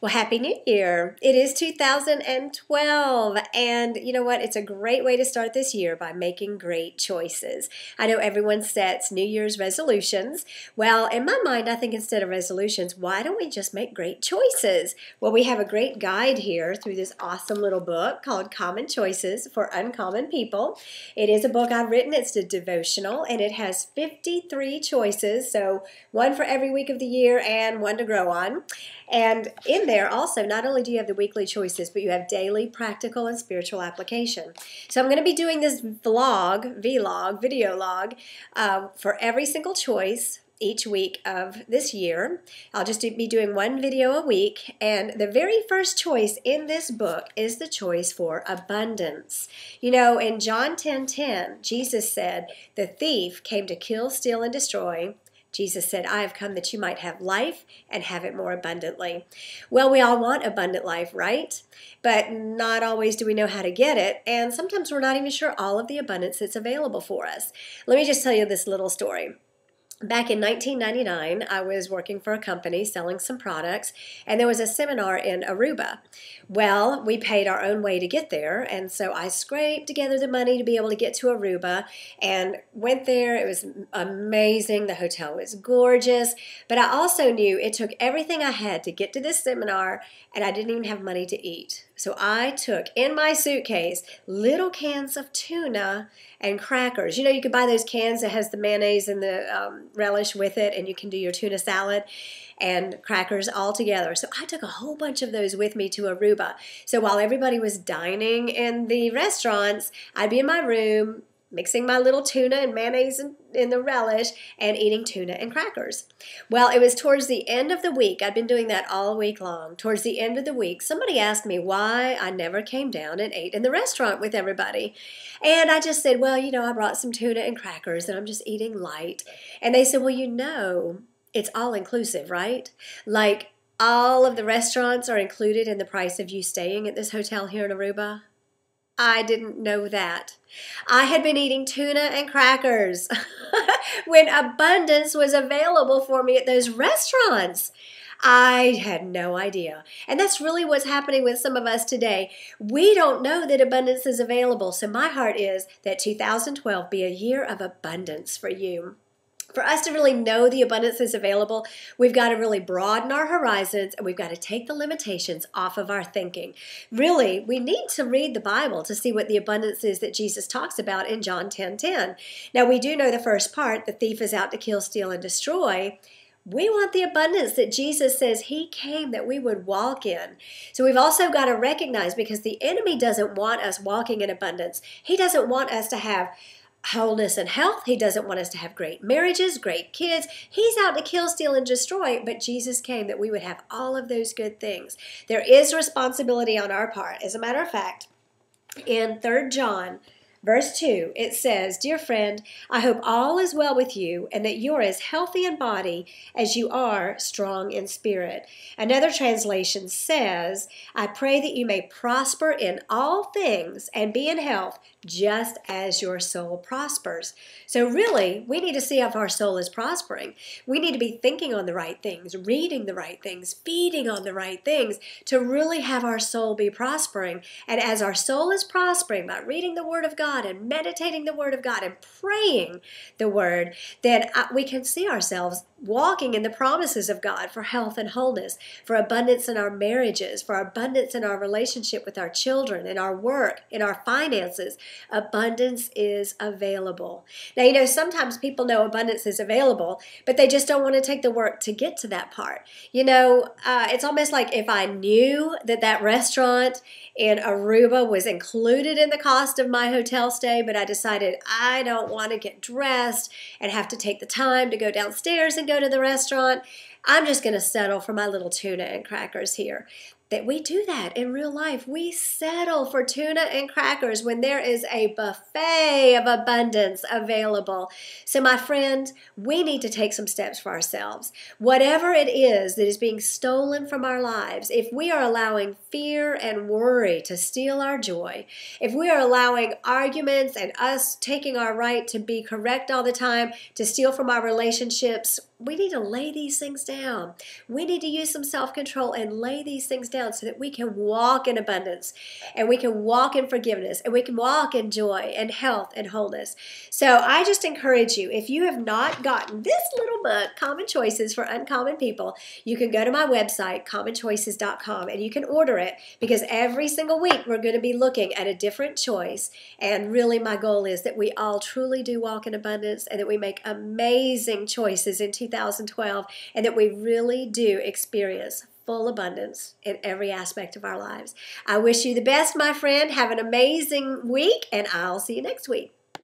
Well, Happy New Year. It is 2012, and you know what? It's a great way to start this year by making great choices. I know everyone sets New Year's resolutions. Well, in my mind, I think instead of resolutions, why don't we just make great choices? Well, we have a great guide here through this awesome little book called Common Choices for Uncommon People. It is a book I've written. It's a devotional, and it has 53 choices, so one for every week of the year and one to grow on. And in there also, not only do you have the weekly choices, but you have daily practical and spiritual application. So I'm going to be doing this video log, for every single choice each week of this year. I'll just be doing one video a week, and the very first choice in this book is the choice for abundance. You know, in John 10:10, Jesus said, "The thief came to kill, steal, and destroy." Jesus said, "I have come that you might have life and have it more abundantly." Well, we all want abundant life, right? But not always do we know how to get it, and sometimes we're not even sure all of the abundance that's available for us. Let me just tell you this little story. Back in 1999, I was working for a company selling some products, and there was a seminar in Aruba. Well, we paid our own way to get there, and so I scraped together the money to be able to get to Aruba and went there. It was amazing. The hotel was gorgeous, but I also knew it took everything I had to get to this seminar, and I didn't even have money to eat. So I took in my suitcase little cans of tuna and crackers. You know, you could buy those cans that has the mayonnaise and the relish with it, and you can do your tuna salad and crackers all together. So I took a whole bunch of those with me to Aruba. So while everybody was dining in the restaurants, I'd be in my room mixing my little tuna and mayonnaise in the relish and eating tuna and crackers. Well, it was towards the end of the week. I'd been doing that all week long. Towards the end of the week, somebody asked me why I never came down and ate in the restaurant with everybody. And I just said, well, you know, I brought some tuna and crackers and I'm just eating light. And they said, well, you know, it's all inclusive, right? Like all of the restaurants are included in the price of you staying at this hotel here in Aruba. I didn't know that. I had been eating tuna and crackers when abundance was available for me at those restaurants. I had no idea. And that's really what's happening with some of us today. We don't know that abundance is available. So my heart is that 2012 be a year of abundance for you. For us to really know the abundance is available, we've got to really broaden our horizons, and we've got to take the limitations off of our thinking. Really, we need to read the Bible to see what the abundance is that Jesus talks about in John 10:10. Now, we do know the first part, the thief is out to kill, steal, and destroy. We want the abundance that Jesus says he came that we would walk in. So we've also got to recognize, because the enemy doesn't want us walking in abundance. He doesn't want us to have wholeness and health. He doesn't want us to have great marriages, great kids. He's out to kill, steal, and destroy, but Jesus came that we would have all of those good things. There is responsibility on our part. As a matter of fact, in 3 John Verse 2, it says, "Dear friend, I hope all is well with you and that you're as healthy in body as you are strong in spirit." Another translation says, "I pray that you may prosper in all things and be in health just as your soul prospers." So really, we need to see if our soul is prospering. We need to be thinking on the right things, reading the right things, feeding on the right things to really have our soul be prospering. And as our soul is prospering by reading the Word of God, and meditating the Word of God and praying the Word, then we can see ourselves walking in the promises of God for health and wholeness, for abundance in our marriages, for abundance in our relationship with our children, in our work, in our finances. Abundance is available. Now, you know, sometimes people know abundance is available, but they just don't want to take the work to get to that part. You know, it's almost like if I knew that that restaurant in Aruba was included in the cost of my hotel stay, but I decided I don't want to get dressed and have to take the time to go downstairs and go to the restaurant. I'm just going to settle for my little tuna and crackers here. That we do that in real life. We settle for tuna and crackers when there is a buffet of abundance available. So my friend, we need to take some steps for ourselves. Whatever it is that is being stolen from our lives, if we are allowing fear and worry to steal our joy, if we are allowing arguments and us taking our right to be correct all the time to steal from our relationships, we need to lay these things down. We need to use some self-control and lay these things down so that we can walk in abundance and we can walk in forgiveness and we can walk in joy and health and wholeness. So I just encourage you, if you have not gotten this little book, Common Choices for Uncommon People, you can go to my website, commonchoices.com, and you can order it, because every single week we're going to be looking at a different choice. And really my goal is that we all truly do walk in abundance and that we make amazing choices in 2012 and that we really do experience full abundance in every aspect of our lives. I wish you the best, my friend. Have an amazing week, and I'll see you next week.